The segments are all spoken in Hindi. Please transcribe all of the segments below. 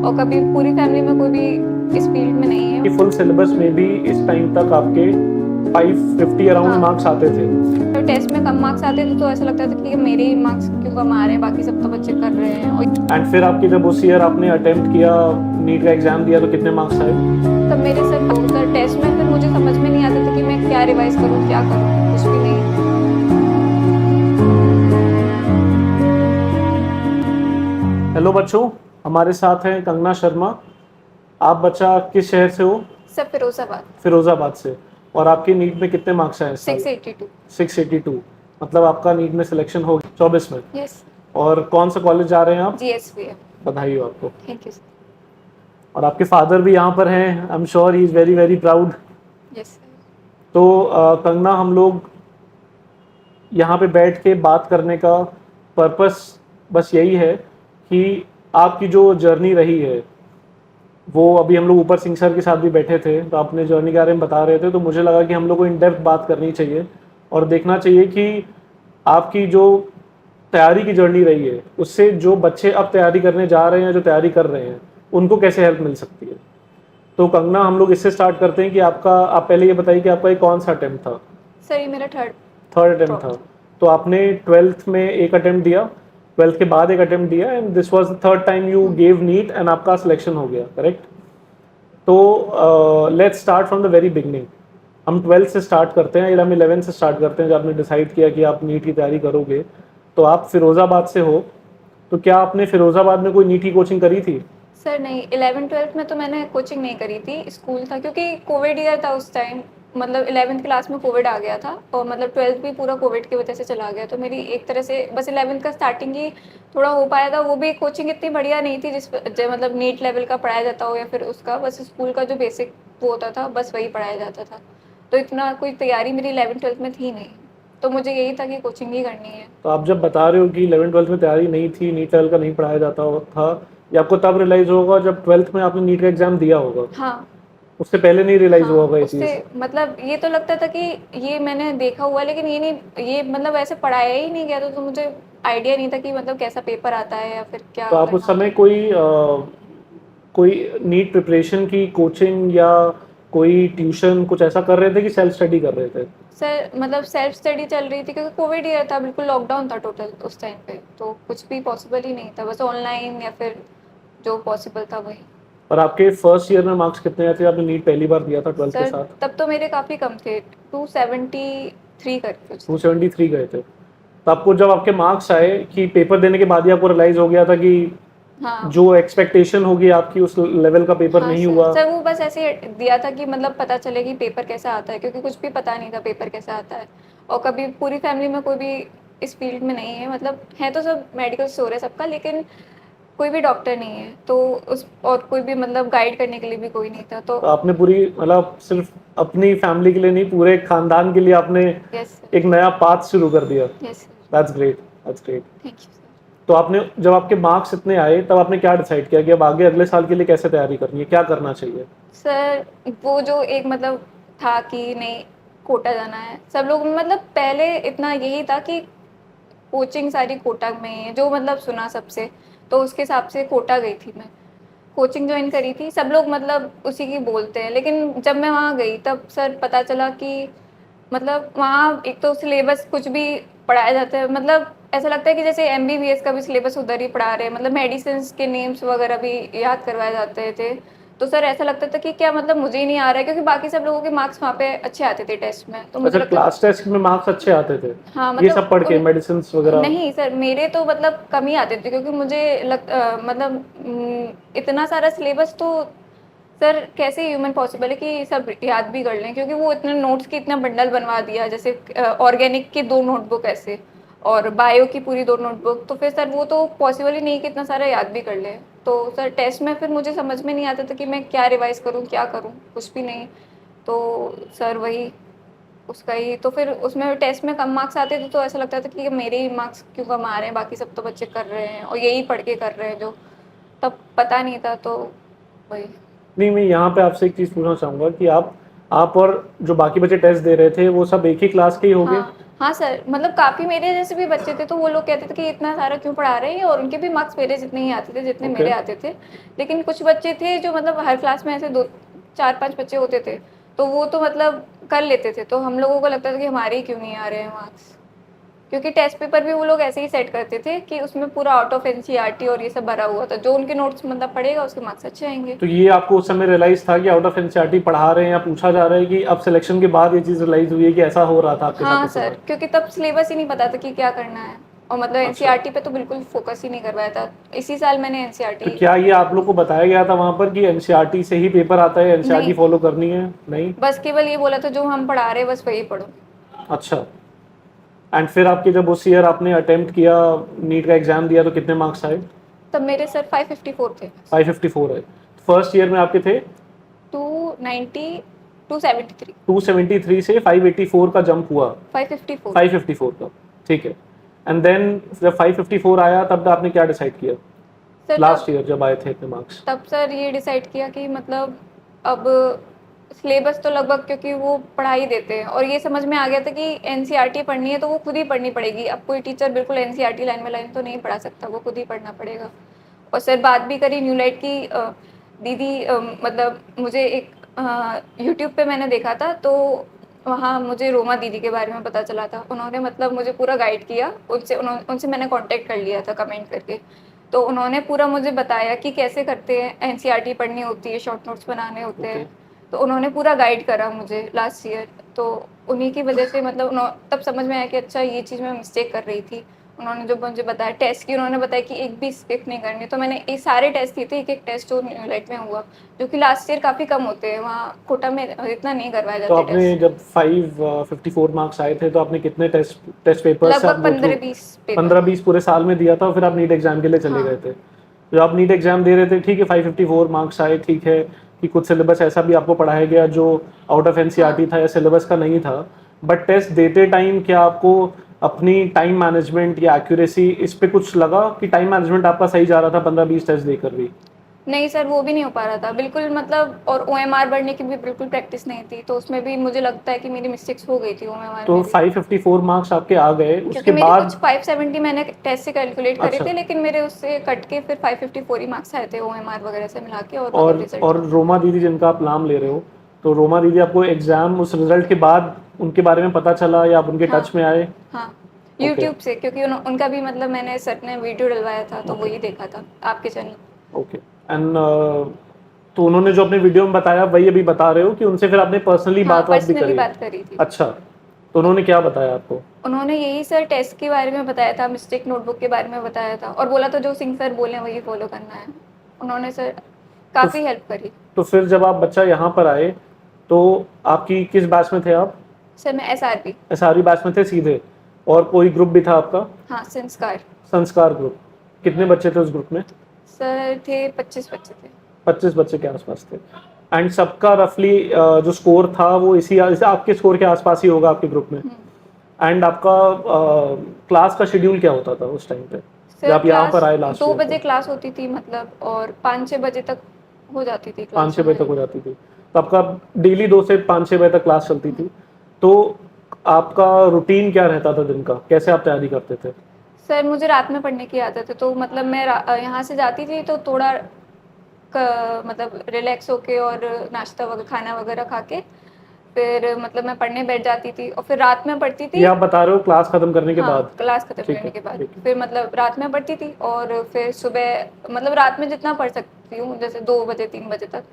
और कभी पूरी फैमिली में कोई भी इस फील्ड में नहीं है। कि फुल सिलेबस में भी इस टाइम तक आपके 550 अराउंड हाँ। मार्क्स आते थे। तो टेस्ट में कम मार्क्स आते थे तो ऐसा लगता था कि मेरे ही मार्क्स क्यों कम आ रहे हैं, बाकी सब तो बच्चे कर रहे हैं। और एंड फिर आपकी जब उस ईयर आपने अटेम्प्ट किया, नीट का एग्जाम दिया, तो कितने मार्क्स आए? तब मेरे सर टेस्ट में फिर मुझे समझ में नहीं आता था कि मैं क्या रिवाइज करूँ, क्या करूँ, कुछ भी नहीं। हेलो बच्चों, हमारे साथ हैं कंगना शर्मा। आप बच्चा किस शहर से हो? सब फिरोजाबाद। फिरोजाबाद से। और आपके नीट में कितने मार्क्स आए इस साल? 682। 682। मतलब आपका नीट में सिलेक्शन हो गया 24 में। यस। और कौन सा कॉलेज जा रहे हैं आप? GSV। बधाई हो आपको। Thank you. और आपके फादर भी यहाँ पर हैं, I am sure he is very very proud. Yes. तो कंगना, हम लोग यहाँ पे बैठ के बात करने का पर्पस बस यही है कि आपकी जो जर्नी रही है, वो अभी हम लोग ऊपर सिंह सर के साथ भी बैठे थे तो अपने जर्नी के बारे में बता रहे थे, तो मुझे लगा कि हम लोग को इन डेप्थ बात करनी चाहिए और देखना चाहिए कि आपकी जो तैयारी की जर्नी रही है उससे जो बच्चे अब तैयारी करने जा रहे हैं, जो तैयारी कर रहे हैं, उनको कैसे हेल्प मिल सकती है। तो कंगना, हम लोग इससे स्टार्ट करते हैं कि आप पहले ये बताइए कि आपका ये कौन सा अटेम्प्ट था? सर ये मेरा थर्ड अटेम्प्ट था। तो आपने 12th में एक अटेम्प्ट दिया, 12th के बाद एक अटेम्प्ट दिया, and this was the third time you gave neat and आपका सिलेक्शन हो गया, करेक्ट? तो let's start from the very beginning. हम 12th से स्टार्ट करते हैं या हम 11th से स्टार्ट करते हैं जब आपने डिसाइड किया कि आप नीट की तैयारी करोगे। तो आप फिरोज़ाबाद से हो, तो क्या आपने फिरोज़ाबाद में कोई नीट की कोचिंग करी थी? सर नहीं, 11th-12th में तो मैंने कोचिंग नहीं करी थी, स्कूल था क्योंकि कोविड ईयर था उस टाइम। मतलब 11th क्लास में कोविड आ गया था और मतलब 12th भी पूरा कोविड की वजह से चला गया, तो मेरी एक तरह से बस 11th का स्टार्टिंग ही थोड़ा हो पाया था। वो भी कोचिंग इतनी बढ़िया नहीं थी मतलब नीट लेवल का पढ़ाया जाता हो या फिर उसका, बस स्कूल का जो बेसिक वो होता था बस वही पढ़ाया जाता था। तो इतना कोई तैयारी मेरी 11th-12th में थी नहीं, तो मुझे यही था कि कोचिंग ही करनी है। तो आप जब बता रहे हो कि 11th-12th में तैयारी नहीं थी, नीट लेवल का नहीं पढ़ाया जाता था, ये आपको तब रियलाइज़ होगा जब 12th में आपने नीट का एग्ज़ाम दिया होगा। हाँ। उससे पहले नहीं रियलाइज़ हुआ हाँ, होगा ये उससे चीज़? मतलब ये तो लगता था कि ये मैंने देखा हुआ है, लेकिन ये नहीं, ये मतलब ऐसे पढ़ाया ही नहीं गया था, तो मुझे आइडिया नहीं था कि मतलब कैसा पेपर आता है या फिर क्या तो आप उस करना होता समय है। कोई नीट प्रिपरेशन की कोचिंग या कोई ट्यूशन कुछ ऐसा कर रहे थे कि सेल्फ स्टडी कर रहे थे? सर मतलब सेल्फ स्टडी चल रही थी क्योंकि कोविड ईयर था, बिल्कुल लॉकडाउन था टोटल उस टाइम पे, तो कुछ भी पॉसिबल ही नहीं था, बस ऑनलाइन या फिर जो पॉसिबल था वही। और आपके फर्स्ट ईयर में मार्क्स कितने आए थे? आपने नीट पहली बार दिया था 12th के सर साथ। तब तो मेरे काफ़ी कम थे, 273 करके कुछ थे। 273 गए थे। तो आपको जब आपके मार्क्स आए कि पेपर देने के बाद ही आपको रियलाइज़ हो गया था कि हाँ। जो एक्सपेक्टेशन होगी आपकी उस लेवल का पेपर हाँ नहीं सर, हुआ? सर वो बस ऐसे दिया था कि मतलब पता चले कि पेपर कैसा आता है, क्योंकि कुछ भी पता नहीं था पेपर कैसा आता है। और कभी पूरी फैमिली में कोई भी इस फील्ड में नहीं है, मतलब है तो सब मेडिकल स्टोर है सबका, लेकिन कोई भी डॉक्टर नहीं है, तो उस और कोई भी मतलब गाइड करने के लिए भी कोई नहीं था, तो तो आपने पूरी, मतलब सिर्फ अपनी फैमिली के लिए नहीं, पूरे खानदान के लिए आपने यस एक सर। नया पाथ शुरू कर दिया। Yes sir. That's great, that's great. Thank you sir. तो आपने जब आपके मार्क्स इतने आए तब आपने क्या डिसाइड किया कि अब आगे अगले साल के लिए कैसे तैयारी करनी है, क्या करना चाहिए? सर वो जो एक मतलब था कि नहीं, कोटा जाना है, सब लोग मतलब पहले इतना यही था कि कोचिंग सारी कोटा में ही है, जो मतलब सुना सबसे, तो उसके हिसाब से कोटा गई थी मैं, कोचिंग ज्वाइन करी थी। सब लोग मतलब उसी की बोलते हैं, लेकिन जब मैं वहाँ गई तब सर पता चला कि मतलब वहाँ एक तो सिलेबस कुछ भी पढ़ाया जाता है, मतलब ऐसा लगता है कि जैसे MBBS का भी सिलेबस उधर ही पढ़ा रहे हैं, मतलब मेडिसिन के नेम्स वगैरह भी याद करवाए जाते थे। तो सर ऐसा लगता था कि क्या मतलब मुझे ही नहीं आ रहा है, क्योंकि बाकी सब लोगों के मार्क्स वहाँ पे अच्छे आते थे टेस्ट में, तो मुझे अच्छा, लगता था क्लास टेस्ट में मार्क्स अच्छे आते थे? हाँ ये सब पढ़ के मतलब मेडिसिन वगैरह? नहीं सर, मेरे तो मतलब कम ही आते थे, क्योंकि मुझे मतलब इतना सारा सिलेबस तो सर कैसे ह्यूमन पॉसिबल है कि सब याद भी कर लें, क्योंकि वो इतने नोट्स की इतना बंडल बनवा दिया, जैसे ऑर्गेनिक की 2 नोटबुक ऐसे और बायो की पूरी 2 नोटबुक, तो फिर सर वो तो पॉसिबल ही नहीं कि इतना सारा याद भी कर लें। तो सर टेस्ट में फिर मुझे समझ में नहीं आता था कि मैं क्या रिवाइज करूँ, क्या करूँ, कुछ भी नहीं। तो सर वही उसका ही, तो फिर उसमें टेस्ट में कम मार्क्स आते थे तो ऐसा लगता था कि मेरे ही मार्क्स क्यों कम आ रहे हैं, बाकी सब तो बच्चे कर रहे हैं और यही पढ़ के कर रहे हैं, जो तब पता नहीं था, तो वही। नहीं, मैं यहाँ पे आपसे एक चीज़ पूछना चाहूँगा कि आप और जो बाकी बच्चे टेस्ट दे रहे थे वो सब एक ही क्लास के ही होंगे? हाँ हाँ सर, मतलब काफ़ी मेरे जैसे भी बच्चे थे तो वो लोग कहते थे कि इतना सारा क्यों पढ़ा रहे हैं, और उनके भी मार्क्स मेरे जितने ही आते थे जितने ओके। मेरे आते थे। लेकिन कुछ बच्चे थे जो मतलब हर क्लास में ऐसे 2 4 5 बच्चे होते थे, तो वो तो मतलब कर लेते थे, तो हम लोगों को लगता था कि हमारे ही क्यों नहीं आ रहे हैं मार्क्स। क्योंकि टेस्ट पेपर भी वो लोग ऐसे ही सेट करते थे कि उसमें पूरा आउट ऑफ एनसीईआरटी और ये सब भरा हुआ था, जो उनके नोट्स मतलब पढ़ेगा उसके मार्क्स अच्छे आएंगे। तो ये आपको उस समय रियलाइज था कि आउट ऑफ एनसीईआरटी पढ़ा रहे हैं या पूछा जा रहा है, कि अब सिलेक्शन के बाद ये चीज़ रियलाइज हुई है कि ऐसा हो रहा था आपके साथ हाँ उस सर, समय? क्योंकि तब सिलेबस ही नहीं पता था कि क्या करना है, और मतलब अच्छा। एनसीईआरटी पे तो बिल्कुल फोकस ही नहीं करवाया था। इसी साल मैंने तो एनसीईआरटी। क्या ये आप लोग को बताया गया था वहाँ पर कि एनसीईआरटी से ही पेपर आता है, एनसीईआरटी नहीं, फॉलो करनी है? नहीं? बस केवल ये बोला था जो हम पढ़ा रहे हैं बस वही पढ़ो। अच्छा। एंड फिर आपके जब उस ईयर आपने अटेम्प्ट किया, नीट का एग्जाम दिया, तो कितने मार्क्स आए? तब मेरे सर 554 थे। 554 है। फर्स्ट ईयर में आपके थे 290, 273, 273 से 584 का जंप हुआ। 554। 554 का, ठीक है। एंड देन जब 554 आया तब आपने क्या डिसाइड किया सर लास्ट तब ईयर जब आए थे इतने मार्क्स? तब सर ये डिसाइड किया कि मतलब अब सिलेबस तो लगभग, क्योंकि वो पढ़ा ही देते हैं, और ये समझ में आ गया था कि एनसीईआरटी पढ़नी है तो वो खुद ही पढ़नी पड़ेगी। अब कोई टीचर बिल्कुल एनसीईआरटी लाइन बाय लाइन तो नहीं पढ़ा सकता, वो खुद ही पढ़ना पड़ेगा। और सर बात भी करी न्यू लाइट की, दीदी मतलब मुझे एक यूट्यूब पे मैंने देखा था, तो वहाँ मुझे रोमा दीदी के बारे में पता चला था। उन्होंने मतलब मुझे पूरा गाइड किया, उनसे मैंने कांटेक्ट कर लिया था कमेंट करके। तो उन्होंने पूरा मुझे बताया कि कैसे करते हैं, एनसीईआरटी पढ़नी होती है, शॉर्ट नोट्स बनाने होते ओके। हैं। तो उन्होंने पूरा गाइड करा मुझे लास्ट ईयर। तो उन्हीं की वजह से मतलब तब समझ में आया कि अच्छा ये चीज़ मैं मिस्टेक कर रही थी। उन्होंने जो मुझे बताया टेस्ट की, उन्होंने बताया कि एक भी स्किप नहीं करनी। तो मैंने ये सारे टेस्ट दिए थे, एक एक टेस्ट जो न्यूलाइट में हुआ, जो कि लास्ट ईयर काफ़ी कम होते हैं, वहाँ कोटा में इतना नहीं करवाए तो जाते आपने टेस्ट। जब 554 मार्क्स आए थे तो आपने कितने टेस्ट पेपर्स से आप लगभग गो थ्रू? 15-20 पेपर। 15-20 पूरे साल में दिया था और फिर आप नीट एग्जाम के लिए चले गए हाँ। थे। जब आप नीट एग्जाम दे रहे थे, ठीक है, 554 मार्क्स आए, ठीक है कि कुछ सिलेबस ऐसा भी आपको पढ़ाया गया जो आउट ऑफ एनसीईआरटी हाँ था या सिलेबस का नहीं था, बट टेस्ट देते टाइम क्या आपको अपनी टाइम मैनेजमेंट या एक्यूरेसी इस पे कुछ लगा कि टाइम मैनेजमेंट आपका सही जा रहा था 15-20 टेस्ट देकर भी? नहीं सर, वो भी नहीं हो पा रहा था बिल्कुल, मतलब और ओएमआर बढ़ने की भी बिल्कुल प्रैक्टिस नहीं थी, तो उसमें भी मुझे लगता है कि मेरी मिस्टेक्स हो गई थी ओएमआर तो में भी। 554 मार्क्स आपके आ गए क्योंकि उसके मेरे कुछ बाद? 570 मैंने टेस्ट से कैलकुलेट करे अच्छा। थे, लेकिन मेरे उससे कट के फिर 554 ही मार्क्स आए थे ओएमआर वगैरह से मिला के, और मतलब रिजल्ट। और रोमा दीदी जिनका आप नाम ले रहे हो, तो रोमा दीदी आपको एग्जाम उस रिजल्ट के बाद उनके बारे में पता चला या आप उनके हाँ टच में आए? हाँ, ओके। यूट्यूब से, क्योंकि उनका भी मतलब मैंने सर ने वीडियो डलवाया था तो ओके। वही देखा था आपके चैनल। ओके। एंड तो उन्होंने जो अपने वीडियो में बताया वही अभी बता रहे हो कि उनसे फिर आपने पर्सनली हाँ, बात भी पर्सनली करी? बात करी थी। अच्छा। तो उन्होंने क्या बताया आपको? उन्होंने यही सर टेस्ट के बारे में बताया था, मिस्टेक नोटबुक के बारे में बताया था, और बोला था जो सिंह सर बोले वही फॉलो करना है। उन्होंने सर तो काफ़ी हेल्प करी। तो फिर जब आप बच्चा यहाँ पर आए तो आपकी किस बैच में थे आप? सर मैं एसआरपी। एसआरई बैच में थे सीधे? और कोई ग्रुप भी था आपका? हाँ, संस्कार। संस्कार ग्रुप। कितने बच्चे थे उस ग्रुप में? सर थे 25 बच्चे थे। 25 बच्चे के आसपास थे। एंड सबका रफली जो स्कोर था वो इसी आपके स्कोर के आसपास ही होगा आपके ग्रुप में? एंड आपका क्लास का शेड्यूल क्या होता था उस टाइम पे जब सर आप यहाँ पर क्लास आए लास्ट 2 ईयर? बजे क्लास होती थी मतलब, और 5-6 बजे तक हो जाती थी क्लास 5-6 बजे तक हमारी। हो जाती थी? तो आपका डेली 2 से 5-6 बजे तक क्लास चलती थी। तो आपका रूटीन क्या रहता था दिन का, कैसे आप तैयारी करते थे? सर मुझे रात में पढ़ने की आदत है, तो मतलब मैं यहाँ से जाती थी तो थोड़ा मतलब रिलैक्स होके और नाश्ता वगैरह खाना वगैरह खा के फिर मतलब मैं पढ़ने बैठ जाती थी, और फिर रात में पढ़ती ये थी। आप बता रहे हो क्लास खत्म करने के बाद? हाँ, क्लास खत्म ठीक करने है, के बाद ठीक है। फिर मतलब रात में पढ़ती थी, और फिर सुबह मतलब रात में जितना पढ़ सकती हूँ, जैसे 2 बजे 3 बजे तक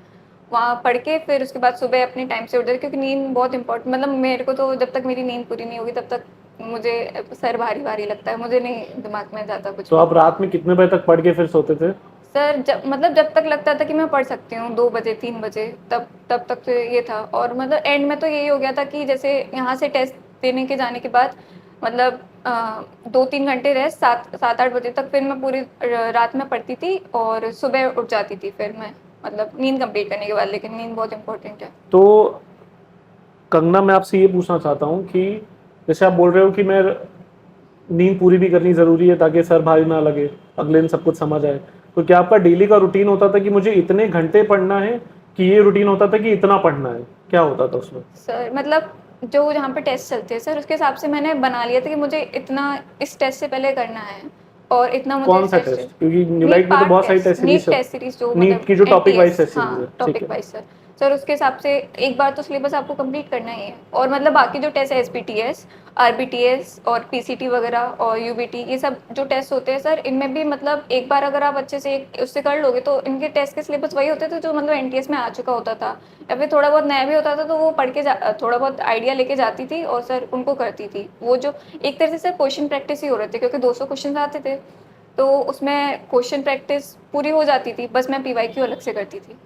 वहाँ पढ़ के फिर उसके बाद सुबह अपने टाइम से उठ जाती, क्योंकि नींद बहुत इंपॉर्टेंट, मतलब मेरे को तो जब तक मेरी नींद पूरी नहीं होगी तब तक मुझे सर भारी भारी लगता है, मुझे नहीं दिमाग में जाता कुछ तो भी। आप रात में कितने बजे तक पढ़ के फिर सोते थे? सर जब तक लगता था कि मैं पढ़ सकती हूँ 2 बजे 3 बजे, तब तक तो ये था। और मतलब एंड में तो यही हो गया था कि जैसे यहाँ से टेस्ट देने के जाने के बाद मतलब 2-3 घंटे रेस्ट, 7-8 बजे तक फिर मैं पूरी रात में पढ़ती थी, और सुबह उठ जाती थी फिर मैं, मतलब नींद कंप्लीट करने के बाद, लेकिन नींद बहुत इंपॉर्टेंट है। तो कंगना, मैं आपसे ये पूछना चाहता हूँ कि जैसे आप बोल रहे हो कि मैं नींद पूरी भी करनी ज़रूरी है ताकि सर भारी ना लगे, अगले दिन सब कुछ समझ आए, तो क्या आपका डेली का रूटीन होता था कि मुझे इतने घंटे पढ़ना है, कि ये रूटीन होता था कि इतना पढ़ना है? क्या होता था उसमें? सर मतलब जो जहाँ पे टेस्ट चलते हैं सर, उसके हिसाब से मैंने बना लिया था कि मुझे इतना इस टेस्ट से पहले करना है और इतना मुझे कौन इस सा टेस्ट से। टेस्ट? क्योंकि नीट न्यूलाइट में तो पार्ट बहुत सारी टेस्ट, टेस्ट नीट सीरीज है। टेस्ट सीरीज जो नीट मतलब की जो topic wise NTS, test series है, हाँ ठीक टॉपिक है। वाइज सर उसके हिसाब से एक बार तो सिलेबस आपको कंप्लीट करना ही है। और मतलब बाकी जो टेस्ट है एसबीटीएस, आरबीटीएस और पीसीटी वगैरह और यूबीटी, ये सब जो टेस्ट होते हैं सर, इनमें भी मतलब एक बार अगर आप अच्छे से उससे कर लोगे तो इनके टेस्ट के सिलेबस वही होते थे जो मतलब एनटीएस में आ चुका होता था, या फिर थोड़ा बहुत नया भी होता था तो वो पढ़ के थोड़ा बहुत आइडिया लेके जाती थी और सर उनको करती थी। वो जो एक तरह से सर क्वेश्चन प्रैक्टिस ही हो रहे थे, क्योंकि 200 क्वेश्चन आते थे तो उसमें क्वेश्चन प्रैक्टिस पूरी हो जाती थी, बस मैं पीवाईक्यू अलग से करती थी।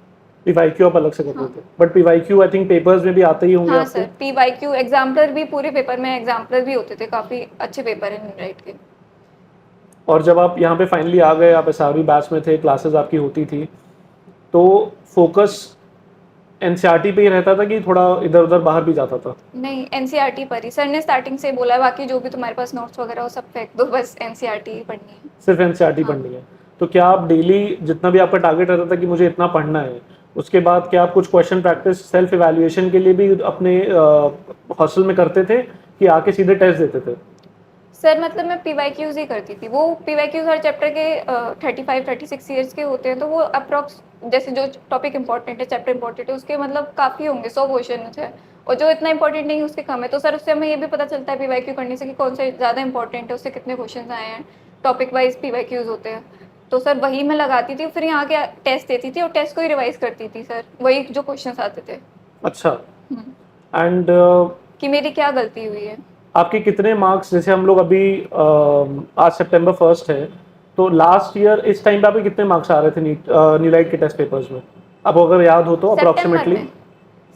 पीवाईक्यू आप अलग से करते हाँ थे, but PYQ I think papers में भी आते ही होंगे हाँ आपको। सर, पीवाईक्यू एग्जाम्पलर भी पूरे पेपर में एग्जाम्पलर भी होते थे, काफ़ी अच्छे पेपर हैं राइट के। और जब आप यहाँ पे फाइनली आ गए, आप एसआरबी बैच में थे, क्लासेस आपकी होती थी, तो फोकस एनसीईआरटी पे ही रहता था कि थोड़ा इधर उधर बाहर भी जाता था? नहीं, एनसीईआरटी पर ही सर ने स्टार्टिंग से बोला है, बाकी जो भी तुम्हारे पास नोट्स वगैरह हो सब फेंक दो, बस एनसीईआरटी ही पढ़नी है। सिर्फ एनसीईआरटी हाँ पढ़नी है? तो क्या आप डेली जितना भी आपका टारगेट रहता था कि मुझे इतना पढ़ना है, उसके बाद क्या आप कुछ क्वेश्चन प्रैक्टिस सेल्फ इवैल्यूएशन के लिए भी अपने हॉस्टल में करते थे कि आके सीधे टेस्ट देते थे? सर मतलब मैं पीवाईक्यूज ही करती थी। वो पीवाईक्यूज हर चैप्टर के 35-36 ईयर्स के होते हैं, तो वो अप्रॉक्स जैसे जो टॉपिक इंपॉर्टेंट है, चैप्टर इंपॉर्टेंट है, उसके मतलब काफ़ी होंगे, 100 क्वेश्चन है। और जो इतना इंपॉर्टेंट नहीं है उसके कम है, तो सर उससे हमें ये भी पता चलता है पीवाईक्यू करने से कि कौन से ज़्यादा इंपॉर्टेंट है, उससे कितने क्वेश्चन आए हैं। टॉपिक वाइज पीवाईक्यूज होते हैं, तो सर वही मैं लगाती थी, फिर यहाँ के टेस्ट देती थी और टेस्ट को ही रिवाइज करती थी सर, वही जो क्वेश्चन आते थे। अच्छा। हम्म, एंड कि मेरी क्या गलती हुई है। आपके कितने मार्क्स, जैसे हम लोग अभी आज सितंबर 1 है, तो लास्ट ईयर इस टाइम पे आपके कितने मार्क्स आ रहे थे न्यूलाइट के टेस्ट पेपर्स में? अब अगर याद हो तो सितंबर अप्रोक्सीमेटली में सर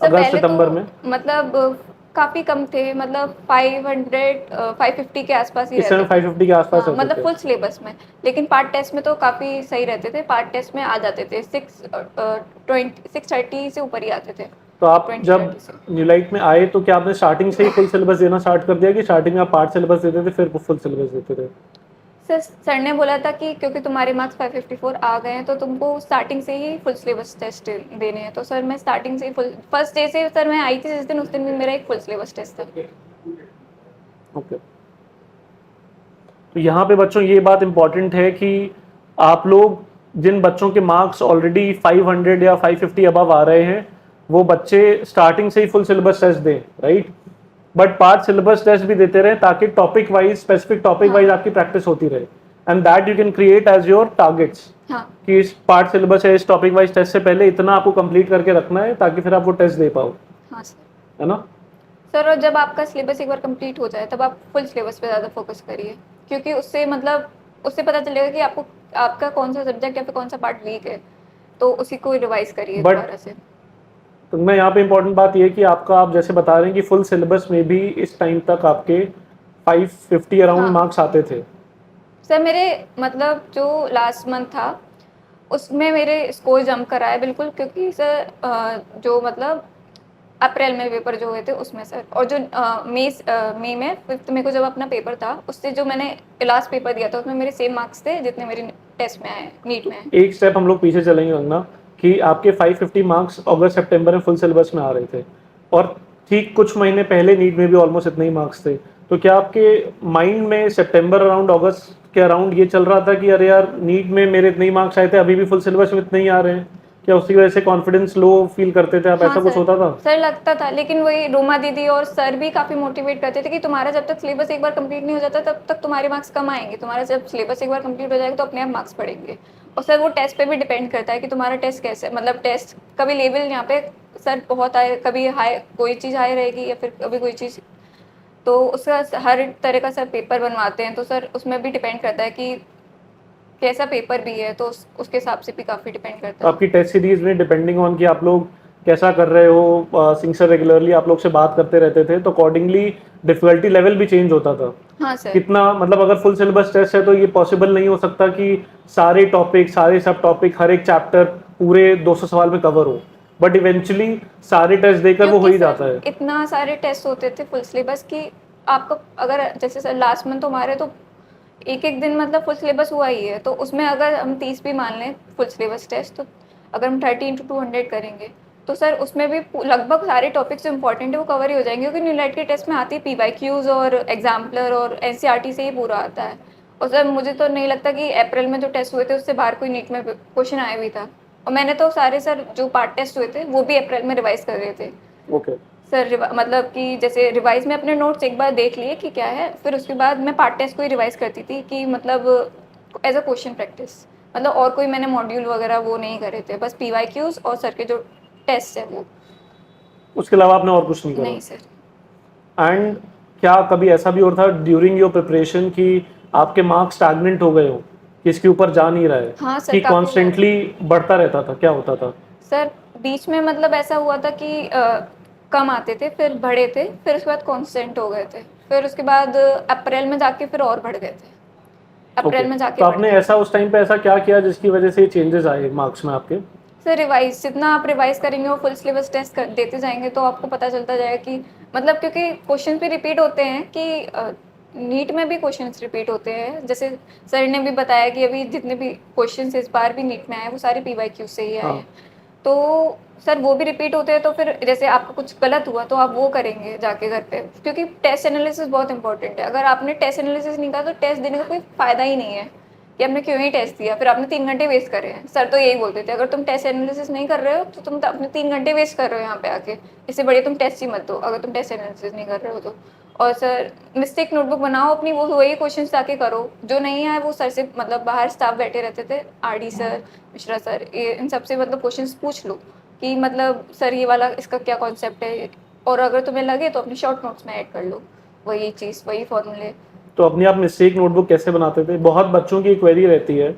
अगस्त पहले तो सितंबर में। मतलब काफ़ी कम थे, मतलब 550 के आसपास ही इस समय रहते थे। 550 के आसपास हाँ रहते मतलब थे। फुल सिलेबस में। लेकिन पार्ट टेस्ट में तो काफ़ी सही रहते थे, पार्ट टेस्ट में आ जाते थे 630 से ऊपर ही आते थे। तो आप 20-30 जब से। न्यूलाइट में आए तो क्या आपने स्टार्टिंग से ही फुल सिलेबस देना स्टार्ट कर दिया कि स्टार्टिंग में आप पार्ट सिलेबस देते थे फिर फुल सिलेबस देते थे? सर ने बोला था कि क्योंकि तुम्हारे मार्क्स 554 आ गए हैं तो तुमको स्टार्टिंग से ही फुल सिलेबस टेस्ट देने हैं। तो सर मैं स्टार्टिंग से ही फुल, फर्स्ट डे से सर मैं आई थी जिस दिन, उस दिन भी मेरा एक फुल सिलेबस टेस्ट था। ओके। तो यहाँ पे बच्चों ये बात इंपॉर्टेंट है कि आप लोग जिन बच्चों के मार्क्स ऑलरेडी 500 या 550 अबव आ रहे हैं, वो बच्चे स्टार्टिंग से ही फुल सिलेबस टेस्ट दें, right? But part syllabus test भी देते रहे ताकि topic wise, specific topic wise हाँ आपकी प्रैक्टिस होती रहे, and that you can create as your targets हाँ कि इस पार्ट सिलेबस है, इस टॉपिक वाइज टेस्ट से पहले इतना आपको कंप्लीट करके रखना है ताकि फिर आप वो टेस्ट दे पाओ, हाँ सर। है ना? सर और जब आपका सिलेबस एक बार कंप्लीट हो जाए तब आप फुल सिलेबस पे ज़्यादा फोकस करिए, क्योंकि उससे मतलब उससे पता चलेगा कि आपको आपका कौन सा सब्जेक्ट या फिर कौन सा पार्ट वीक है, तो उसी को रिवाइज करिए बट दोबारा से। तो मैं यहाँ पे इम्पोर्टेंट बात ये कि आपका, आप जैसे बता रहे हैं कि फुल सिलेबस में भी इस टाइम तक आपके 550 अराउंड हाँ मार्क्स आते थे। सर मेरे मतलब जो लास्ट मंथ था उसमें मेरे स्कोर जंप कराए बिल्कुल, क्योंकि सर जो मतलब अप्रैल में पेपर जो हुए थे उसमें सर, और जो मई में 5th में को जब अपना पेपर था उससे जो मैंने लास्ट पेपर दिया था उसमें मेरे सेम मार्क्स थे जितने मेरे टेस्ट में आए, नीट में आए। एक स्टेप हम लोग पीछे चलेंगे अंगना, कि आपके 550 मार्क्स अगस्त सितंबर में फुल सिलेबस में आ रहे थे, और ठीक कुछ महीने पहले नीट में भी ऑलमोस्ट इतने ही मार्क्स थे। तो क्या आपके माइंड में सितंबर अराउंड, अगस्त के अराउंड ये चल रहा था कि अरे यार नीट में मेरे इतने ही मार्क्स आए थे, अभी भी फुल सिलेबस में इतने ही आ रहे हैं? क्या उसकी वजह से कॉन्फिडेंस लो फील करते थे आप? हाँ ऐसा कुछ होता था? सर लगता था, लेकिन वही रोमा दीदी और सर भी काफ़ी मोटिवेट करते थे कि तुम्हारा जब तक सिलेबस एक बार कंप्लीट नहीं हो जाता तब तक तुम्हारे मार्क्स कम आएंगे, तुम्हारा जब सिलेबस एक बार कंप्लीट हो जाएगा तो अपने आप मार्क्स पड़ेंगे। और सर वो टेस्ट पे भी डिपेंड करता है कि तुम्हारा टेस्ट कैसे, मतलब टेस्ट कभी लेवल यहाँ पे सर बहुत हाई, कभी हाई कोई चीज़ हाई रहेगी या फिर कभी कोई चीज़, तो उसका हर तरह का सर पेपर बनवाते हैं, तो सर उसमें भी डिपेंड करता है कि कैसा पेपर भी है, तो उसके हिसाब से भी काफ़ी डिपेंड करता तो है। आपकी टेस्ट सीरीज में डिपेंडिंग ऑन कि आप लोग कैसा कर रहे हो, सिंह सर रेगुलरली आप लोग से बात करते रहते थे तो अकॉर्डिंगली डिफिकल्टी लेवल भी चेंज होता था? हाँ सर। कितना, मतलब अगर फुल सिलेबस टेस्ट है तो ये पॉसिबल नहीं हो सकता कि सारे टॉपिक, सारे सब टॉपिक, हर एक चैप्टर पूरे 200 सवाल में कवर हो, बट इवेंचुअली सारे टेस्ट देकर वो हो ही क्योंकि जाता सर है। इतना सारे टेस्ट होते थे फुल सिलेबस की, आपको अगर जैसे सर लास्ट मंथ हमारे तो एक एक दिन मतलब फुल सिलेबस हुआ ही है, तो उसमें अगर हम 30 भी मान लें फुल सिलेबस टेस्ट, तो अगर हम 30 × 200 करेंगे तो सर उसमें भी लगभग सारे टॉपिक्स जो इंपॉर्टेंट है वो कवर ही हो जाएंगे, क्योंकि न्यूलाइट के टेस्ट में आती है पीवाईक्यूज और एग्जाम्पलर और एनसीईआरटी से ही पूरा आता है। और सर मुझे तो नहीं लगता कि अप्रैल में जो टेस्ट हुए थे उससे बाहर कोई नीट में क्वेश्चन आया भी था। और मैंने तो सारे सर जो पार्ट टेस्ट हुए थे वो भी अप्रैल में रिवाइज कर रहे थे। ओके। सर मतलब कि जैसे रिवाइज में अपने नोट्स एक बार देख लिए कि क्या है, फिर उसके बाद मैं पार्ट टेस्ट को ही रिवाइज करती थी कि मतलब एज अ क्वेश्चन प्रैक्टिस। मतलब और कोई मैंने मॉड्यूल वगैरह वो नहीं करे थे, बस पीवाईक्यूज और सर के जो टेस्ट है वो। उसके अलावा आपने और कुछ नहीं करा? नहीं सर। एंड क्या कभी ऐसा भी होता था ड्यूरिंग योर प्रिपरेशन कि आपके मार्क्स स्टैग्नेंट हो गए हो, कि इसके ऊपर जा नहीं रहा है, हाँ सर, कि काफ़ी बार। कॉन्स्टेंटली बढ़ता रहता था, क्या होता था? सर बीच में मतलब ऐसा हुआ था कि कम आते थे, फिर बढ़े थे, फिर उसके बाद कांस्टेंट हो गए थे, फिर उसके बाद अप्रैल में जाके फिर और बढ़ गए थे। ओके। अप्रैल में जाके तो बढ़ आपने गए थे। ऐसा उस टाइम पे ऐसा क्या किया जिसकी वजह से चेंजेस आए मार्क्स में आपके? सर रिवाइज जितना आप रिवाइज करेंगे और फुल सिलेबस टेस्ट कर देते जाएंगे तो आपको पता चलता जाएगा कि मतलब, क्योंकि क्वेश्चन भी रिपीट होते हैं कि नीट में भी क्वेश्चंस रिपीट होते हैं। जैसे सर ने भी बताया कि अभी जितने भी क्वेश्चंस इस बार भी नीट में आए वो सारे पीवाईक्यू से ही आए हाँ। हैं। तो सर वो भी रिपीट होते हैं, तो फिर जैसे आपका कुछ गलत हुआ तो आप वो करेंगे जाके घर पे, क्योंकि टेस्ट एनालिसिस बहुत इंपॉर्टेंट है। अगर आपने टेस्ट एनालिसिस नहीं करा तो टेस्ट देने का कोई फायदा ही नहीं है कि आपने क्यों ही टेस्ट दिया, फिर आपने 3 घंटे वेस्ट करे हैं। सर तो यही बोलते थे, अगर तुम टेस्ट एनालिसिस नहीं कर रहे हो तो तुम अपने 3 घंटे वेस्ट कर रहे हो यहाँ पे आके, इससे बढ़िया तुम टेस्ट ही मत दो अगर तुम टेस्ट एनालिसिस नहीं कर रहे हो तो। और सर मिस्टेक नोटबुक बनाओ अपनी, वो वही क्वेश्चन जाके करो, जो नहीं आए वो सर से, मतलब बाहर स्टाफ बैठे रहते थे, आरडी सर, मिश्रा सर, ये इन सबसे मतलब क्वेश्चंस पूछ लो कि मतलब सर ये वाला इसका क्या कॉन्सेप्ट है, और अगर तुम्हें लगे तो अपने शॉर्ट नोट्स में ऐड कर लो वही चीज़, वही फॉर्मूले। तो अपनी आप मिस्टेक नोटबुक कैसे बनाते थे? बहुत बच्चों की क्वेरी रहती है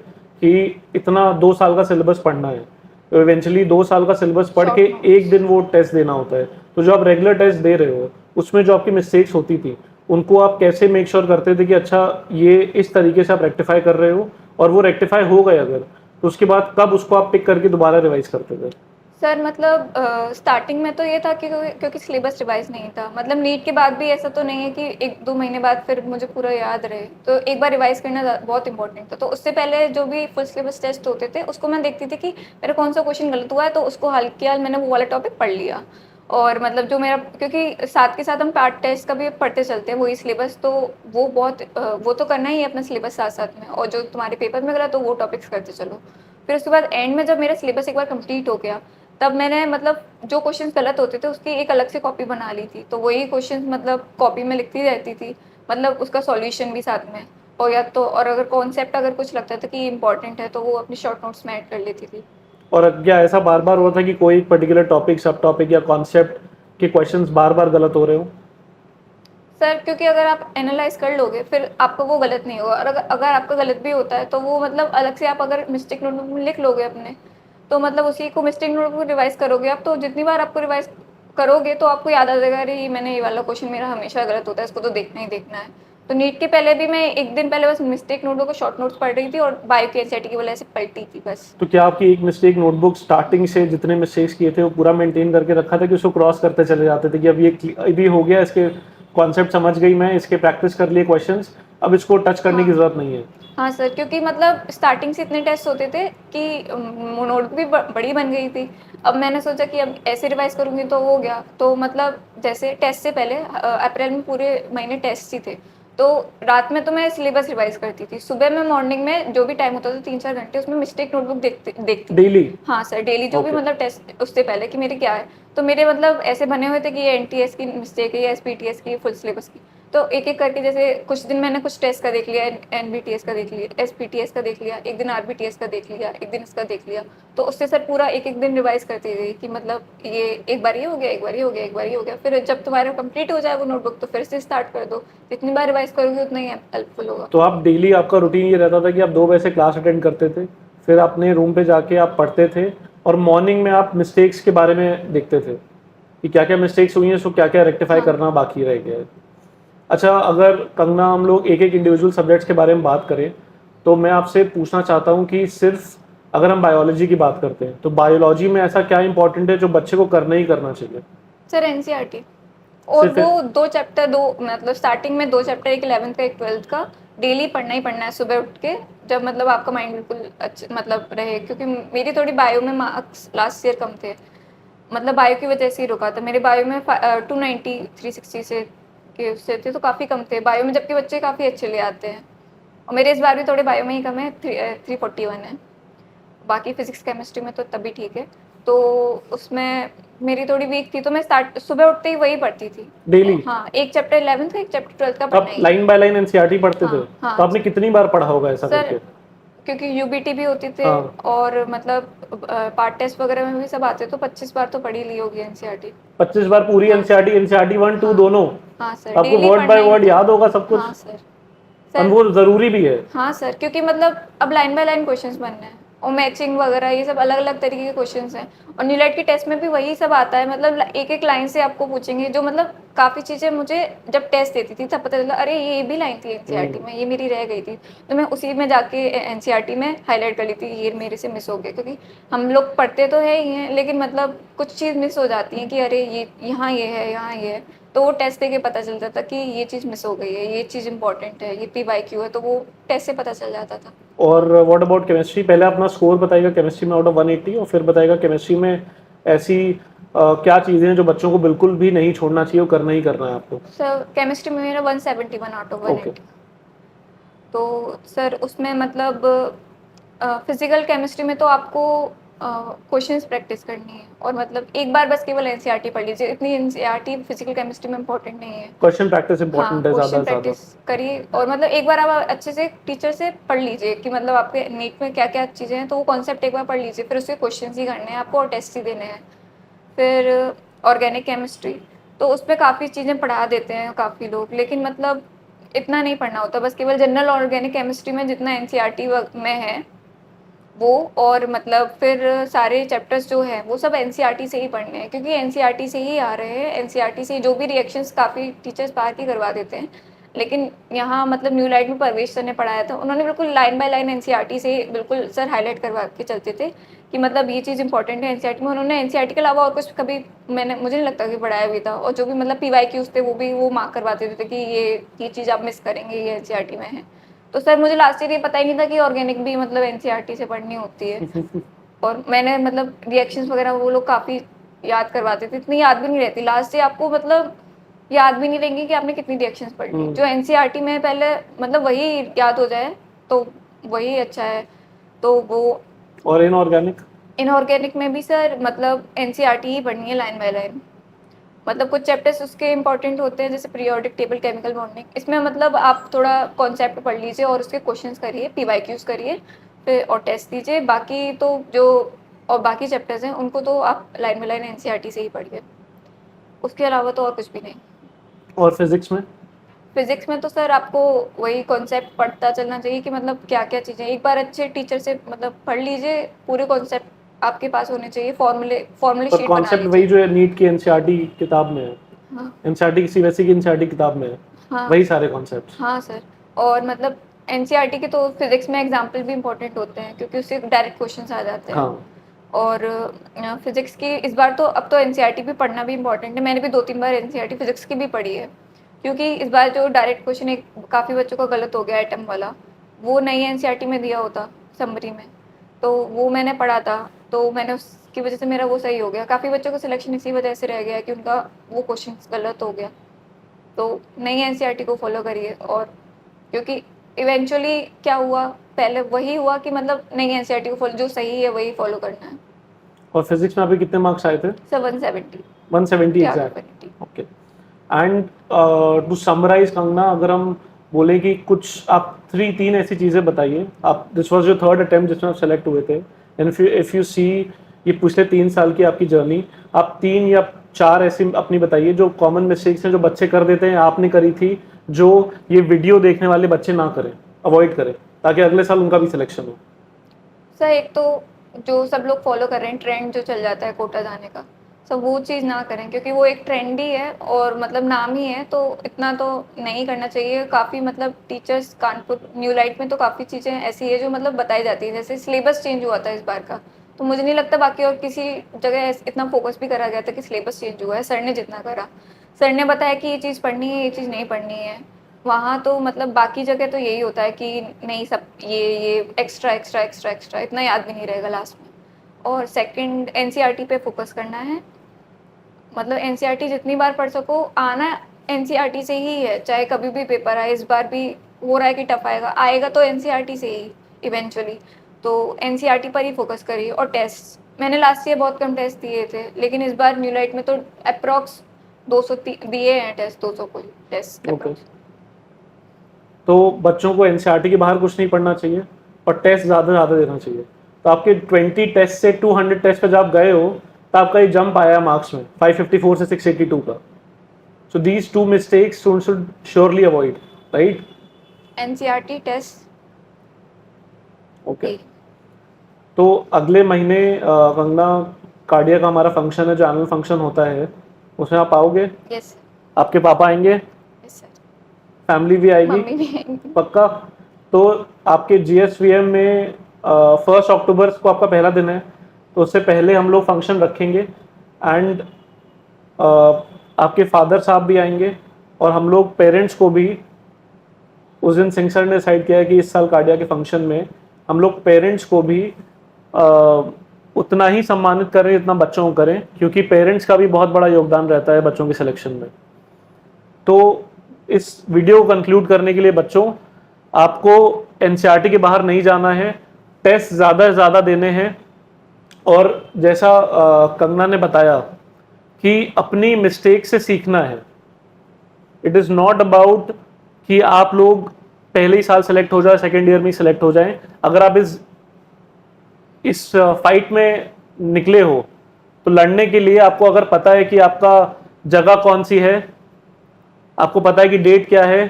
कि इतना 2 साल का सिलेबस पढ़ना है, तो इवेंचुअली 2 साल का सिलेबस पढ़ के Short notes। एक दिन वो टेस्ट देना होता है। तो जो आप रेगुलर टेस्ट दे रहे हो उसमें जो आपकी मिस्टेक्स होती थी उनको आप कैसे मेक श्योर करते थे कि अच्छा ये इस तरीके से आप रेक्टिफाई कर रहे हो, और वो रेक्टिफाई हो गए अगर, तो उसके बाद कब उसको आप पिक करके दोबारा रिवाइज करते थे? सर मतलब स्टार्टिंग में तो ये था कि क्योंकि सिलेबस रिवाइज नहीं था, मतलब नीट के बाद भी ऐसा तो नहीं है कि 1-2 महीने बाद फिर मुझे पूरा याद रहे, तो एक बार रिवाइज करना बहुत इंपॉर्टेंट था। तो उससे पहले जो भी फुल सिलेबस टेस्ट होते थे उसको मैं देखती थी कि मेरा कौन सा क्वेश्चन गलत हुआ है, तो उसको हल किया, मैंने वो वाला टॉपिक पढ़ लिया। और मतलब जो मेरा, क्योंकि साथ के साथ हम पार्ट टेस्ट का भी पढ़ते चलते हैं वही सिलेबस, तो वो बहुत वो तो करना ही है अपना सिलेबस साथ साथ में, और जो तुम्हारे पेपर में गलत तो वो टॉपिक्स करते चलो। फिर उसके बाद एंड में जब मेरा सिलेबस एक बार कंप्लीट हो गया, तब मैंने मतलब जो क्वेश्चंस गलत होते थे उसकी एक अलग से कॉपी बना ली थी, तो वही क्वेश्चंस मतलब कॉपी में लिखती रहती थी, मतलब उसका सॉल्यूशन भी साथ में। और या तो और अगर कॉन्सेप्ट अगर कुछ लगता था कि इंपॉर्टेंट है तो वो अपने शॉर्ट नोट्स में ऐड कर लेती थी। और क्या ऐसा बार बार हुआ था कि कोई पर्टिकुलर टॉपिक, सब टॉपिक या कॉन्सेप्ट के क्वेश्चंस बार बार गलत हो रहे हो? सर क्योंकि अगर आप एनालाइज कर लोगे फिर आपका वो गलत नहीं होगा, और अगर आपका गलत भी होता है तो वो मतलब अलग से आप अगर मिस्टेक नोटबुक में लिख लोगे अपने, तो मतलब उसी को मिस्टेक नोटबुक रिवाइज करोगे आप, तो जितनी बार आपको रिवाइज करोगे तो आपको याद आ जाएगा, अरे ये मैंने ये वाला क्वेश्चन मेरा हमेशा गलत होता है, इसको तो देखना ही देखना है। तो नीट के पहले भी मैं एक दिन पहले बस मिस्टेक नोटबुक को शॉर्ट नोट्स पढ़ रही थी और बायो की एनसीईआरटी की वाला ऐसे पढ़ती थी बस। तो क्या आपकी एक मिस्टेक नोटबुक स्टार्टिंग से जितने मिस्टेक्स किए थे वो पूरा मेंटेन करके रखा था, कि उसको क्रॉस करते चले जाते थे कि अब ये अभी हो गया, इसके कॉन्सेप्ट समझ गई मैं, इसके प्रैक्टिस कर लिए क्वेश्चंस, अब इसको टच करने की हाँ जरूरत नहीं है? हाँ सर, क्योंकि मतलब स्टार्टिंग से इतने टेस्ट होते थे कि नोटबुक भी बड़ी बन गई थी। अब मैंने सोचा कि अब ऐसे रिवाइज करूँगी तो हो गया, तो मतलब जैसे टेस्ट से पहले अप्रैल में पूरे महीने टेस्ट ही थे, तो रात में तो मैं सिलेबस रिवाइज करती थी, सुबह में मॉर्निंग में जो भी टाइम होता था 3-4 घंटे उसमें मिस्टेक नोटबुक देखती थी। डेली? हाँ सर, डेली जो भी ओके। मतलब टेस्ट उससे पहले कि मेरे क्या है, तो मेरे मतलब ऐसे बने हुए थे कि ये एनटीएस की मिस्टेक है या एसपीटीएस की फुल सिलेबस की, तो एक एक करके जैसे कुछ दिन मैंने कुछ टेस्ट का देख लिया, एनबीटीएस का देख लिया, एसपीटीएस का देख लिया, एक दिन आरबीटीएस का देख लिया, एक दिन इसका देख लिया, तो उससे सर पूरा एक एक दिन रिवाइज करती थी कि मतलब ये एक बार ये हो गया, एक बार ये हो गया, एक बार ये हो गया, फिर जब तुम्हारा कंप्लीट हो जाए वो नोटबुक तो फिर से स्टार्ट कर दो, जितनी बार रिवाइज करोगे उतना ही हेल्पफुल होगा। तो आप डेली, आपका रूटीन ये रहता था कि आप 2 बजे से क्लास अटेंड करते थे, फिर अपने रूम पे जाके आप पढ़ते थे, और मॉर्निंग में आप मिस्टेक्स के बारे में देखते थे कि क्या क्या मिस्टेक्स हुई हैं, उसको क्या क्या रेक्टिफाई हाँ करना बाकी रह गया है? अच्छा, अगर कंगना हम लोग एक एक इंडिविजुअल सब्जेक्ट्स के बारे में बात करें, तो मैं आपसे पूछना चाहता हूँ कि सिर्फ अगर हम बायोलॉजी की बात करते हैं तो बायोलॉजी में ऐसा क्या इंपॉर्टेंट है जो बच्चे को करना ही करना चाहिए? सर एनसीईआरटी, और सिर्फ? वो 2 चैप्टर, दो मतलब स्टार्टिंग में 2 चैप्टर, एक 11th का एक 12th का, डेली पढ़ना ही पढ़ना है सुबह उठ के, जब मतलब आपका माइंड बिल्कुल अच्छा मतलब रहे, क्योंकि मेरी थोड़ी बायो में मार्क्स लास्ट ईयर कम थे, मतलब बायो की वजह से ही रुका था। मेरे बायो में 290 360 से के उससे थे, तो काफ़ी कम थे बायो में, जबकि बच्चे काफ़ी अच्छे ले आते हैं। और मेरे इस बार भी थोड़े बायो में ही कम है, 341 है। बाकी फिजिक्स केमिस्ट्री में तो तभी ठीक है। तो उसमें मेरी थोड़ी वीक थी, तो मैं स्टार्ट सुबह उठते ही वही पढ़ती थी। डेली? हाँ, एक चैप्टर 11th का, एक चैप्टर 12th का पढ़ना आप ही है। लाइन बाय लाइन एनसीईआरटी पढ़ते थे? हाँ हाँ तो आपने कितनी बार पढ़ा होगा ऐसा सर, करके? क्योंकि यूबीटी भी होती थे हाँ, और मतलब पार्ट टेस्ट वगैरह में भी सब आते, तो 25 बार तो पढ़ी ली होगी एनसीईआरटी। 25 बार पूरी हाँ सर। एनसीईआरटी, एनसीईआरटी 1 2 हाँ दोनों? हाँ सर, आपको डेली वर्ड पढ़ना बाय ही वर्ड होता है। याद होगा सब कुछ? हाँ सर। और सर, वो जरूरी भी है। हाँ सर, क्योंकि मतलब अब लाइन बाय लाइन क्वेश्चंस बनने हैं और मैचिंग वगैरह ये सब अलग अलग तरीके के क्वेश्चंस हैं। और नीलेट की टेस्ट में भी वही सब आता है, मतलब एक एक लाइन से आपको पूछेंगे, जो मतलब काफ़ी चीज़ें मुझे जब टेस्ट देती थी तब पता चला, अरे ये भी लाइन थी एनसीईआरटी में, ये मेरी रह गई थी। तो मैं उसी में जाके एनसीईआरटी में हाईलाइट कर ली थी, ये मेरे से मिस हो गया, क्योंकि हम लोग पढ़ते तो है ही हैं, लेकिन मतलब कुछ चीज़ मिस हो जाती है कि अरे ये यहाँ ये है, यहाँ ये है। तो वो टेस्ट देके पता चलता था कि ये चीज़ मिस हो गई है, ये चीज़ इंपॉर्टेंट है, ये पीवाईक्यू है, तो वो टेस्ट से पता चल जाता था। और व्हाट अबाउट केमिस्ट्री? पहले अपना स्कोर बताइएगा केमिस्ट्री में आउट ऑफ 180, और फिर बताइएगा केमिस्ट्री में ऐसी क्या चीज़ें हैं जो बच्चों को बिल्कुल भी नहीं छोड़ना चाहिए और करना ही करना है आपको? सर, केमिस्ट्री में मेरा 171 आउट ऑफ ओके। 180। तो सर उसमें मतलब फिजिकल केमिस्ट्री में तो आपको क्वेश्चंस प्रैक्टिस करनी है, और मतलब एक बार बस केवल एनसीईआरटी पढ़ लीजिए, इतनी एनसीईआरटी फिजिकल केमिस्ट्री में इंपॉर्टेंट नहीं है। क्वेश्चन प्रैक्टिस हाँ, इंपॉर्टेंट है ज़्यादा क्वेश्चन से ज़्यादा। प्रैक्टिस करिए, और मतलब एक बार आप अच्छे से टीचर से पढ़ लीजिए कि मतलब आपके नीट में क्या क्या चीज़ें हैं, तो वो कॉन्सेप्ट एक बार पढ़ लीजिए, फिर उसके क्वेश्चन ही करने हैं आपको और टेस्ट ही देने हैं। फिर ऑर्गेनिक केमिस्ट्री, तो उसमें काफ़ी चीज़ें पढ़ा देते हैं काफ़ी लोग, लेकिन मतलब इतना नहीं पढ़ना होता, बस केवल जनरल ऑर्गेनिक केमिस्ट्री में जितना एनसीईआरटी में है वो, और मतलब फिर सारे चैप्टर्स जो हैं वो सब एनसीईआरटी से ही पढ़ने हैं, क्योंकि एनसीईआरटी से ही आ रहे हैं। एनसीईआरटी से जो भी रिएक्शंस काफ़ी टीचर्स बाहर की करवा देते हैं, लेकिन यहाँ मतलब न्यू लाइट में परवेश सर ने पढ़ाया था, उन्होंने बिल्कुल लाइन बाय लाइन एनसीईआरटी से बिल्कुल सर हाईलाइट करवा के चलते थे कि मतलब ये चीज़ इंपॉर्टेंट है एनसीईआरटी में। उन्होंने एनसीईआरटी के अलावा और कुछ कभी मुझे नहीं लगता कि पढ़ाया भी था, और जो भी मतलब पीवाईक्यूज थे वो भी वो मार्क करवा देते थे कि ये चीज़ आप मिस करेंगे, ये एनसीईआरटी में है। तो सर मुझे लास्ट ईयर ये पता ही नहीं था कि ऑर्गेनिक भी मतलब एनसीईआरटी से पढ़नी होती है। और मैंने मतलब रिएक्शंस वगैरह वो लोग काफ़ी याद करवाते थे, इतनी याद भी नहीं रहती लास्ट से, आपको मतलब याद भी नहीं रहेंगी कि आपने कितनी रिएक्शंस पढ़ ली। जो एनसीईआरटी में पहले मतलब वही याद हो जाए तो वही अच्छा है। तो वो और इनऑर्गेनिक? इनऑर्गेनिक में भी सर मतलब एनसीईआरटी ही पढ़नी है लाइन बाय लाइन। मतलब कुछ चैप्टर्स उसके इंपॉर्टेंट होते हैं, जैसे पीरियोडिक टेबल, केमिकल बॉन्डिंग, इसमें मतलब आप थोड़ा कॉन्सेप्ट पढ़ लीजिए और उसके क्वेश्चंस करिए, पीवाईक्यूज करिए, फिर और टेस्ट दीजिए। बाकी तो जो और बाकी चैप्टर्स हैं उनको तो आप लाइन बाय लाइन एनसीईआरटी से ही पढ़िए, उसके अलावा तो और कुछ भी नहीं। और फिजिक्स में? फिजिक्स में तो सर आपको वही कॉन्सेप्ट पढ़ता चलना चाहिए कि मतलब क्या क्या चीज़ें, एक बार अच्छे टीचर से मतलब पढ़ लीजिए, पूरे कॉन्सेप्ट आपके पास होने चाहिए, फॉर्मूले पर शीट बना कॉन्सेप्ट वही लीजिए। जो है नीट की एनसीईआरटी किताब में है, हाँ एनसीईआरटी की सीबीएसई की एनसीईआरटी किताब में है, हाँ वही सारे कॉन्सेप्ट्स? हाँ सर। और मतलब एनसीईआरटी के तो फिजिक्स में एग्जाम्पल भी इंपॉर्टेंट होते हैं, क्योंकि उससे डायरेक्ट क्वेश्चंस आ जाते हैं। हाँ। और फिजिक्स की इस बार तो अब तो एनसीईआरटी भी पढ़ना भी इंपॉर्टेंट है, मैंने भी 2-3 बार एनसीईआरटी फिजिक्स की भी पढ़ी है, क्योंकि इस बार जो डायरेक्ट क्वेश्चन एक काफ़ी बच्चों का गलत हो गया एटम वाला, वो नई एनसीईआरटी में दिया होता समरी में, तो वो मैंने पढ़ा था, तो मैंने उसकी वजह से मेरा वो सही हो गया। काफ़ी बच्चों का सिलेक्शन इसी वजह से रह गया कि उनका वो क्वेश्चन गलत हो गया। तो नई एनसीईआरटी को फॉलो करिए, और क्योंकि इवेंचुअली क्या हुआ, पहले वही हुआ कि मतलब नई एनसीईआरटी को फॉलो, जो सही है वही फॉलो करना है। और फिजिक्स में अभी कितने मार्क्स आए थे? Sir 170 170 out of exact? 180। Okay. And to summarise Kangana, अगर हम बोले कि कुछ आप तीन ऐसी चीज़ें बताइए, आप this was your third attempt जिसमें आप सेलेक्ट हुए थे, एंड इफ यू सी ये पिछले 3 साल की आपकी जर्नी, आप 3 या 4 ऐसी अपनी बताइए जो कॉमन मिस्टेक्स हैं जो बच्चे कर देते हैं, आपने करी थी, जो ये वीडियो देखने वाले बच्चे ना करें, अवॉइड करें, ताकि अगले साल उनका भी सिलेक्शन हो। सर एक तो जो सब लोग फॉलो कर रहे हैं ट्रेंड जो चल जाता है कोटा जाने का, सब वो चीज़ ना करें, क्योंकि वो एक ट्रेंड ही है और मतलब नाम ही है, तो इतना तो नहीं करना चाहिए। काफ़ी मतलब टीचर्स कानपुर न्यू लाइट में तो काफ़ी चीज़ें ऐसी है जो मतलब बताई जाती है, जैसे सिलेबस चेंज हुआ था इस बार का, तो मुझे नहीं लगता बाकी और किसी जगह इतना फोकस भी करा गया था कि सिलेबस चेंज हुआ है। सर ने जितना करा, सर ने बताया कि ये चीज़ पढ़नी है, ये चीज़ नहीं पढ़नी है। वहाँ तो मतलब बाकी जगह तो यही होता है कि नहीं, सब ये एक्स्ट्रा एक्स्ट्रा एक्स्ट्रा एक्स्ट्रा, इतना याद भी नहीं रहेगा लास्ट में। और सेकंड एनसीईआरटी पे फोकस करना है, मतलब एनसीईआरटी जितनी बार पढ़ सको, आना एनसीईआरटी से ही है, चाहे कभी भी पेपर आए। इस बार भी हो रहा है कि टफ आएगा, आएगा तो एनसीईआरटी से ही इवेंचुअली। तो एनसीईआरटी पर ही फोकस करिए। और टेस्ट, मैंने लास्ट ईयर बहुत कम टेस्ट दिए थे, लेकिन इस बार न्यूलाइट में तो अप्रॉक्स 200 दिए हैं टेस्ट, 200 कोई टेस्ट ओके। approx। तो बच्चों को एनसीईआरटी के बाहर कुछ नहीं पढ़ना चाहिए और टेस्ट ज़्यादा देना चाहिए। तो आपके 20 टेस्ट से 200 टेस्ट पे जब आप गए हो तो आपका ये जंप आया मार्क्स में 554 से 682 का। So these 2 mistakes students should surely avoid, right? NCERT test. Okay. तो अगले महीने कंगना, कार्डिया का हमारा फंक्शन है जो एनुअल फंक्शन होता है, उसमें आप आओगे? यस आपके पापा आएंगे? Yes sir. फैमिली भी आएगी? मम्मी भी आएंगी। पक्का? तो आपके जीएसवीएम में 1 अक्टूबर को आपका पहला दिन है, तो उससे पहले हम लोग फंक्शन रखेंगे एंड आपके फादर साहब भी आएंगे और हम लोग पेरेंट्स को भी, उस दिन सिंह सर ने डिसाइड किया है कि इस साल कार्डिया के फंक्शन में हम लोग पेरेंट्स को भी उतना ही सम्मानित करें जितना बच्चों को करें, क्योंकि पेरेंट्स का भी बहुत बड़ा योगदान रहता है बच्चों के सिलेक्शन में। तो इस वीडियो को कंक्लूड करने के लिए बच्चों, आपको एनसीईआरटी के बाहर नहीं जाना है, टेस्ट ज़्यादा से ज़्यादा देने हैं और जैसा कंगना ने बताया कि अपनी मिस्टेक से सीखना है। इट इज़ नॉट अबाउट कि आप लोग पहले ही साल सेलेक्ट हो जाए, सेकेंड ईयर में ही सेलेक्ट हो जाएं। अगर आप इस फाइट में निकले हो तो लड़ने के लिए आपको अगर पता है कि आपका जगह कौन सी है, आपको पता है कि डेट क्या है,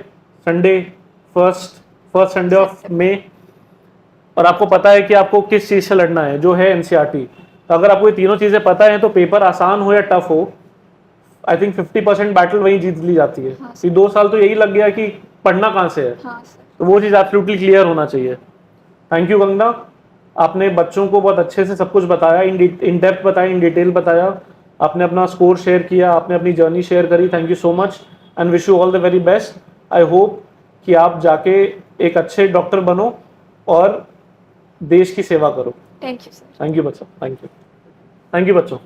Sunday, first Sunday of May, और आपको पता है कि आपको किस चीज़ से लड़ना है जो है एनसीईआरटी। तो अगर आपको ये तीनों चीज़ें पता है तो पेपर आसान हो या टफ हो, आई थिंक 50% बैटल वहीं जीत ली जाती है। हाँ, ये 2 साल तो यही लग गया कि पढ़ना कहाँ से है। हाँ सर। तो वो चीज़ एब्सोल्युटली क्लियर होना चाहिए। थैंक यू कंगना, आपने बच्चों को बहुत अच्छे से सब कुछ बताया, इन डेप्थ बताया, इन डिटेल बताया, आपने अपना स्कोर शेयर किया, आपने अपनी जर्नी शेयर करी। Thank you so much and wish you all the very best. I hope कि आप जाके एक अच्छे डॉक्टर बनो और देश की सेवा करो। Thank you sir. Thank you बच्चों, थैंक यू बच्चों।